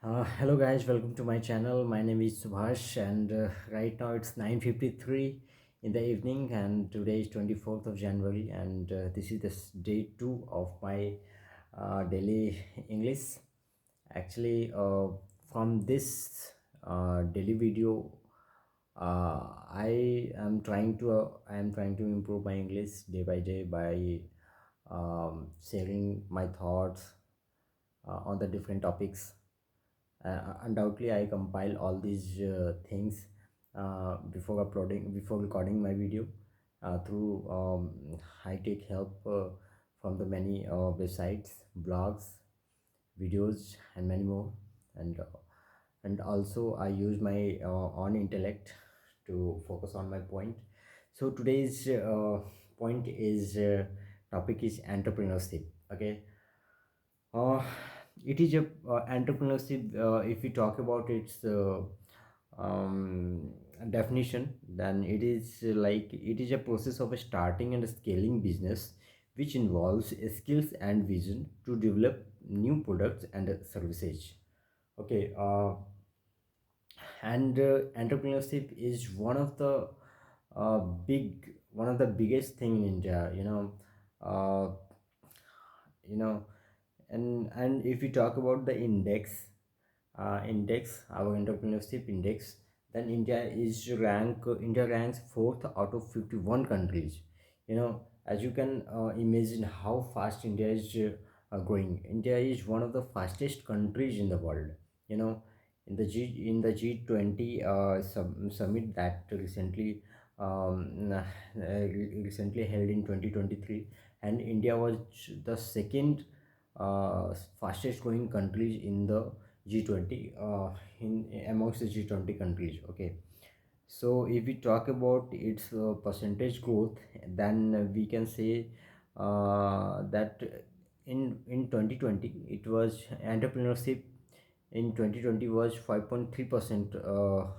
Hello guys, welcome to my channel. My name is Subhash, and right now it's 9:53 in the evening, and today is 24th of January, and this is day 2 of my daily English. Actually, from this daily video, I am trying to improve my English day by day by sharing my thoughts on the different topics. Undoubtedly, I compile all these things before recording my video. Through I take help from the many websites, blogs, videos, and many more. And also I use my own intellect to focus on my point. So today's point is topic is entrepreneurship. Okay. uh, it is a entrepreneurship. If we talk about its definition, then it is like it is a process of starting and scaling business which involves skills and vision to develop new products and services. Okay. And entrepreneurship is one of the biggest thing in India. Uh, you know and if we talk about the our entrepreneurship index, then India ranks fourth out of 51 countries. As you can imagine how fast India is growing. India is one of the fastest countries in the world. you know in the G20 summit that recently held in 2023, and India was the second fastest growing countries in the G20, in amongst the G20 countries. Okay. So if we talk about its percentage growth, then we can say that in 2020 it was entrepreneurship in 2020 was 5.3%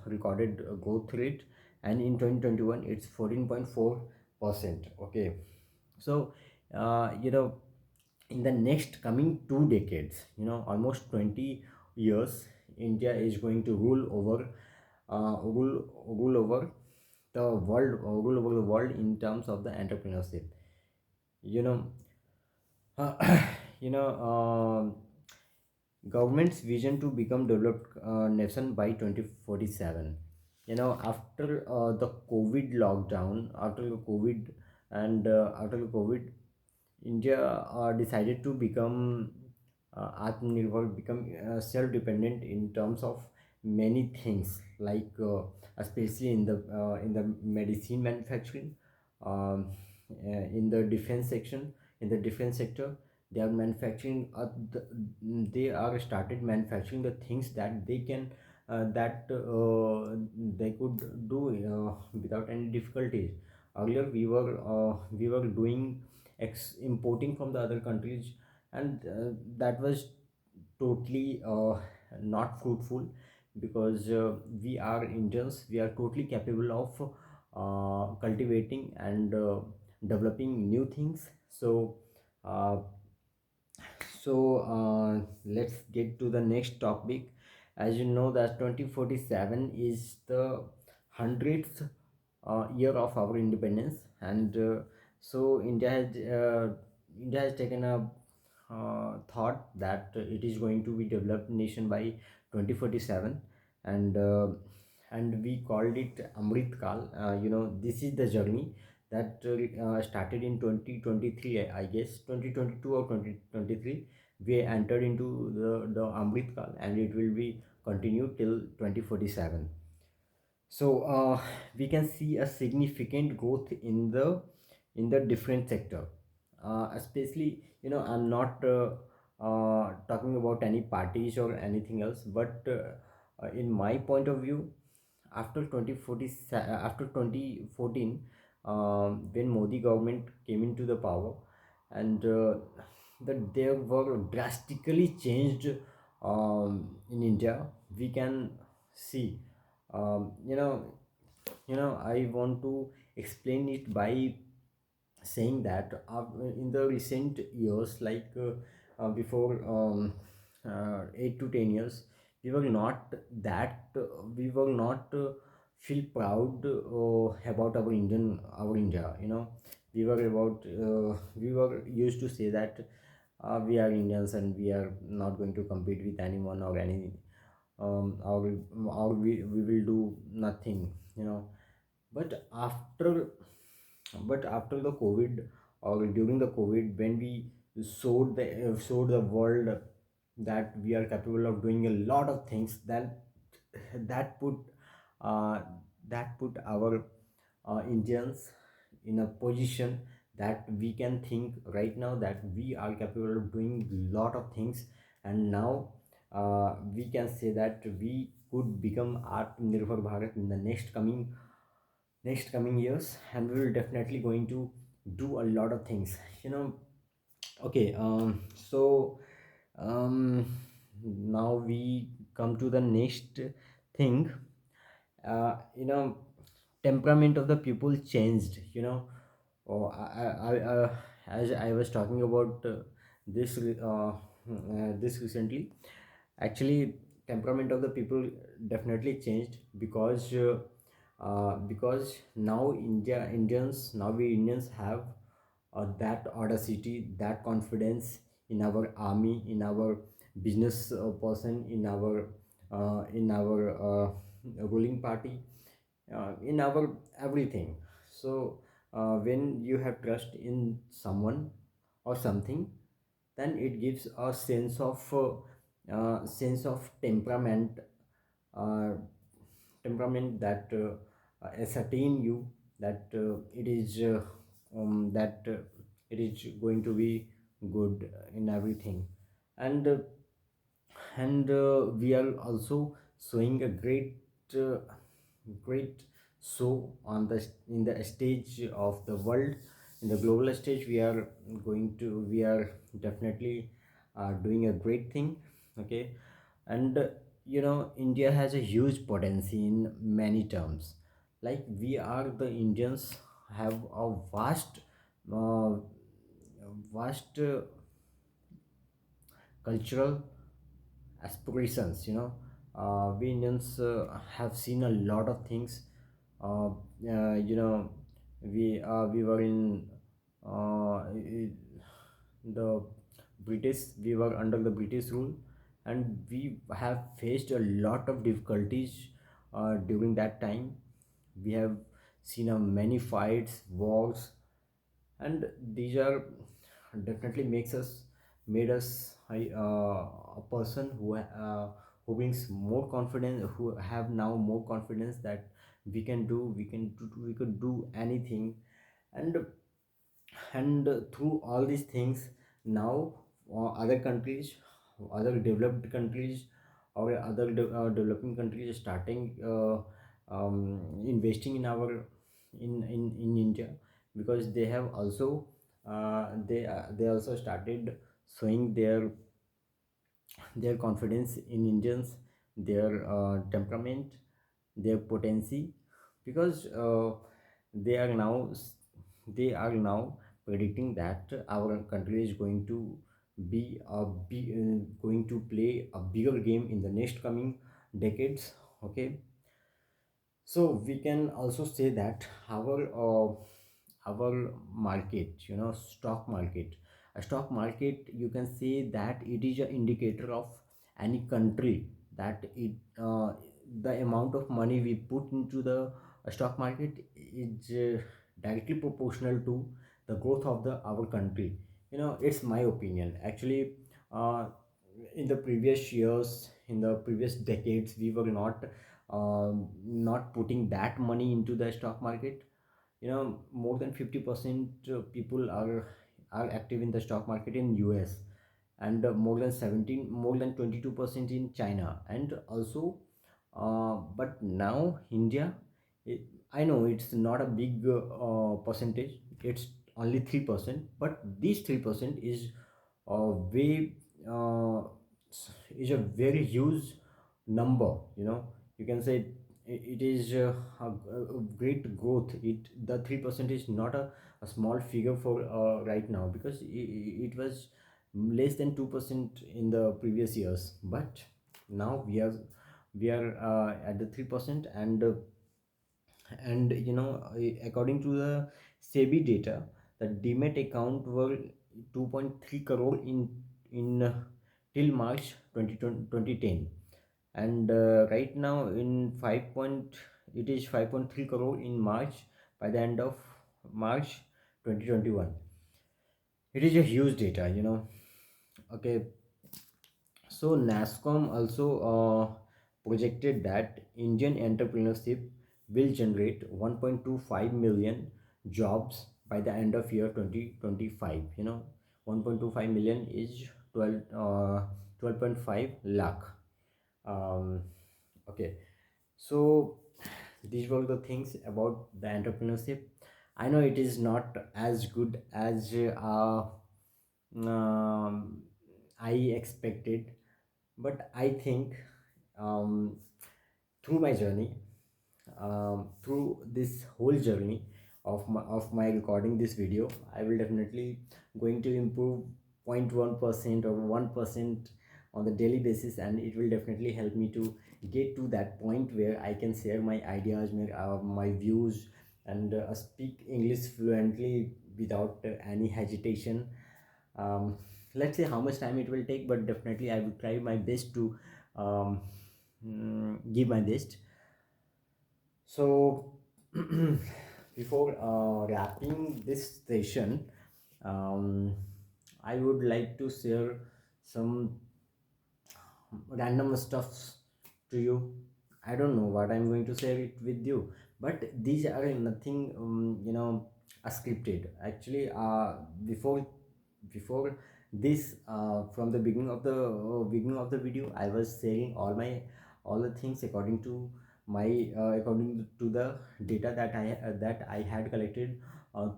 recorded growth rate, and in 2021 it's 14.4%. Okay. So in the next coming 2 decades, almost 20 years, India is going to rule over rule over the world in terms of the entrepreneurship. you know you know Government's vision to become developed nation by 2047. After the COVID lockdown, after the COVID and after the COVID, India decided to become Atmanirbhar, become self-dependent in terms of many things, like especially in the medicine manufacturing, um, in the defense section, in the defense sector. They are manufacturing. They are started manufacturing the things that they could do without any difficulties. Earlier, we were doing importing from the other countries, and that was totally not fruitful, because we are Indians. We are totally capable of cultivating and developing new things. Uh, let's get to the next topic. As you know, that 2047 is the 100th year of our independence, and so India has taken a thought that it is going to be developed nation by 2047, and we called it Amrit Kal. This is the journey that started in 2023, I guess 2022 or 2023. We entered into the Amrit Kal, and it will be continued till 2047. So we can see a significant growth in the different sector. Especially, I'm not talking about any parties or anything else, but in my point of view, after 2014, when Modi government came into the power, and that there were drastically changed in India. We can see, um, you know I want to explain it by saying that in the recent years, like before 8 to 10 years, we were not that we were not feel proud about our India, you know. We were used to say that we are Indians and we are not going to compete with anyone or any we will do nothing, you know. But after the COVID, or during the COVID, when we showed the world that we are capable of doing a lot of things, then that put uh, our Indians in a position that we can think right now that we are capable of doing lot of things. And now we can say that we could become Atmanirbhar Bharat in the next coming years, and we will definitely going to do a lot of things, you know. Okay, so um, now we come to the next thing. You know, temperament of the people changed, you know. As I was talking about this recently, actually temperament of the people definitely changed because now we Indians have that audacity, that confidence in our army, in our business person, in our ruling party, in our everything. So when you have trust in someone or something, then it gives a sense of uh, temperament that ascertain you that it is going to be good in everything. And uh, and uh, we are also showing a uh, great show in the stage of the world. In the global stage, we are definitely doing a great thing. Okay. And you know, India has a huge potential in many terms. Like, we are the Indians have a uh, vast cultural aspirations, you know. We Indians have seen a lot of things. You know, we were in the we were under the British rule, and we have faced a lot of difficulties during that time. We have seen many fights, wars, and these are definitely made us a person who brings more confidence, who have now more confidence that we could do anything. And and through all these things, now other countries, other developed countries, or developing countries are starting investing in in India, because they have also they also started showing their confidence in Indians, their temperament, their potency, because they are now they are now predicting that our country is going to play a bigger game in the next coming decades. Okay. So we can also say that our market, you know, stock market, you can say that it is an indicator of any country, that the amount of money we put into the stock market is directly proportional to the growth of the our country. You know, it's my opinion actually. uh, in the previous years, in the previous decades, we were not putting that money into the stock market. You know, more than 50% people are active in the stock market in US, and more than 22% in China, and also but now India, it, I know it's not a big percentage, it's only 3%, but this 3% is way is a very huge number, you know. You can say it is a great growth. The 3% is not a small figure for right now, because it was less than 2% in the previous years. But Now we are at the 3%. And according to the SEBI data, the demat account were 2.3 crore in till March 2010. And right now in 5 point it is 5.3 crore in March, by the end of March 2021. It is a huge data. Okay, so NASCOM also projected that Indian entrepreneurship will generate 1.25 million jobs by the end of year 2025. 1.25 million is 12.5 lakh. um, okay, so these were the things about the entrepreneurship. I know it is not as good as um, I expected, but I think, um, through my journey, through this whole journey of my recording this video, I will definitely going to improve 0.1% or 1% on the daily basis, and it will definitely help me to get to that point where I can share my ideas, my views, and speak English fluently without any hesitation. um, let's see how much time it will take, but definitely I will try my best to um, give my best. So before wrapping this session, um, I would like to share some random stuffs to you. I don't know what I'm going to share it with you, but these are nothing, scripted. Actually, before this, from the beginning of the video, I was sharing all the things according to my according to the data that I had collected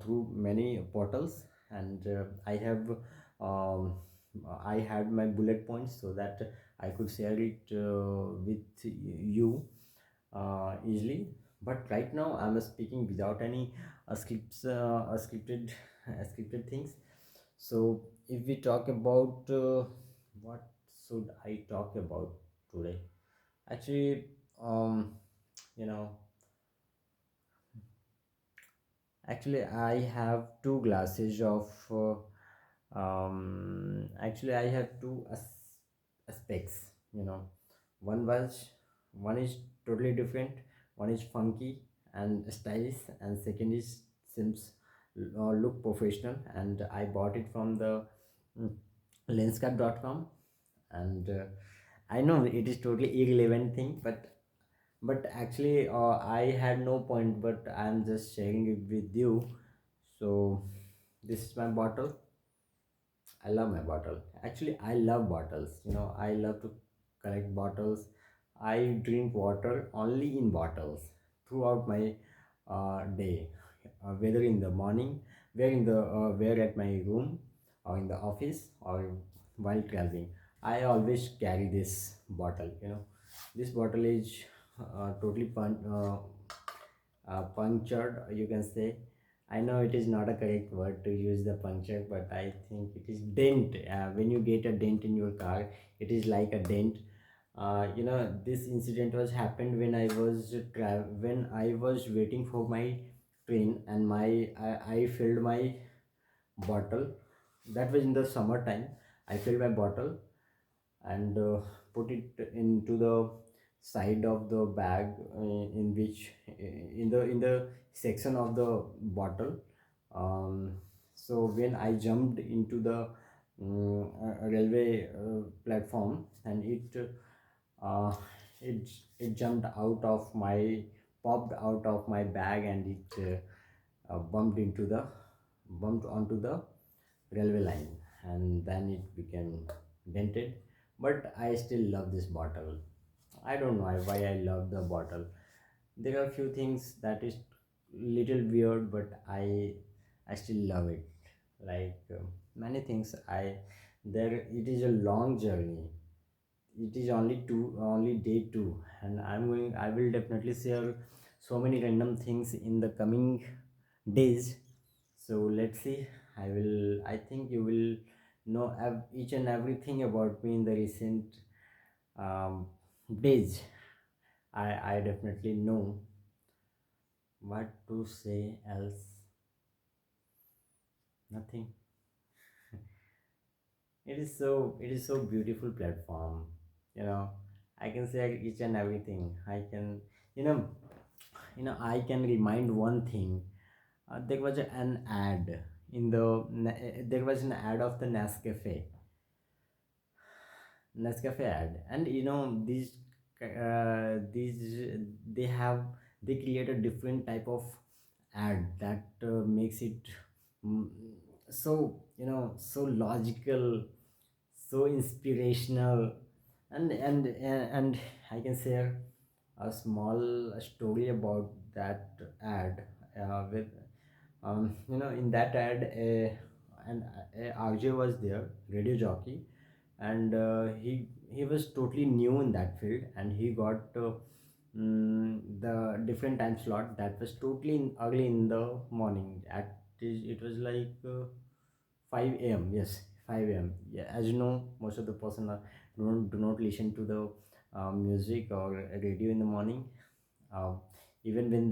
through many portals. And I had my bullet points so that I could share it with you easily. But right now I'm speaking without any scripted things. So if we talk about what should I talk about today? Actually, you know, actually I have two glasses of. Actually, I have two aspects. One was one is totally different. One is funky and stylish, and second is seems look professional. And I bought it from the mm, lenscap.com. And I know it is totally irrelevant thing, but actually I had no point, but I'm just sharing it with you. So this is my bottle. I love my bottle. Actually, I love bottles. I love to collect bottles. I drink water only in bottles throughout my day, whether in the morning, where at my room, or in the office, or while traveling. I always carry this bottle. This bottle is totally punctured, you can say. I know it is not a correct word to use the puncture, but I think it is dent. When you get a dent in your car, it is like a dent. This incident was happened when when I was waiting for my train, and I filled my bottle. That was in the summertime. I filled my bottle and put it into the side of the bag, in which in the section of the bottle. um, so when I jumped into the railway platform, and uh, it jumped out of my popped out of my bag, and it bumped onto the railway line, and then it became dented. But I still love this bottle. I don't know why I love the bottle. There are few things that is little weird, but I still love it. Like many things, I there it is a long journey. It is only day 2, and I will definitely share so many random things in the coming days. So let's see. I think you will know each and everything about me in the recent um, days. I definitely know what to say else. Nothing. It is so beautiful platform. You know, I can say each and everything. I can, you know, I can remind one thing. There was an ad in the there was an ad of the Nescafe ad, and these they create a different type of ad that makes it mm, so so logical, so inspirational, and I can share a small story about that ad with in that ad an RJ was there, radio jockey, and he was totally new in that field, and he got the different time slot that was totally early in the morning. It was like 5 a.m. Yes, 5 a.m. Yeah, as you know, most of the person do not listen to the music or radio in the morning. uh, Even when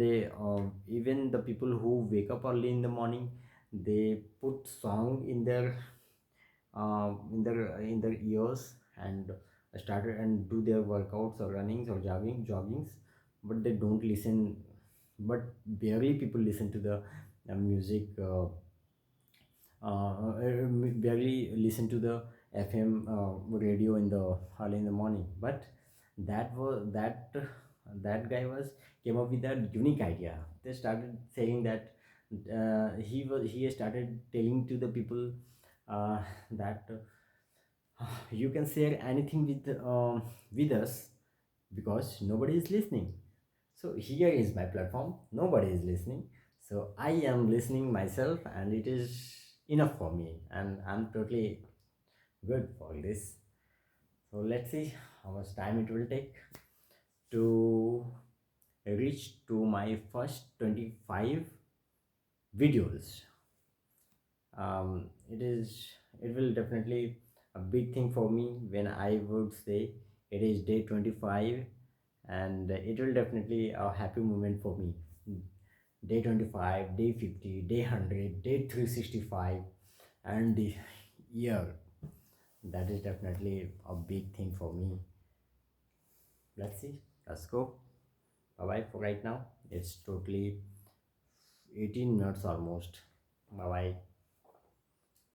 even the people who wake up early in the morning, they put song in their ears and started and do their workouts or runnings or joggings, but they don't listen. But barely people listen to the music. Barely listen to the FM radio in the early in the morning. But that guy was came up with that unique idea. They started saying that he started telling to the people that you can share anything with us because nobody is listening. So here is my platform. Nobody is listening. So I am listening myself, and it is enough for me, and I'm totally good for this. So let's see how much time it will take to reach to my first 25 videos. It will definitely a big thing for me when I would say it is day 25, and it will definitely a happy moment for me. Day 25, day 50, day 100, day 365, and the year. That is definitely a big thing for me. Let's see. Let's go. Bye bye for right now. It's totally 18 minutes almost. Bye bye.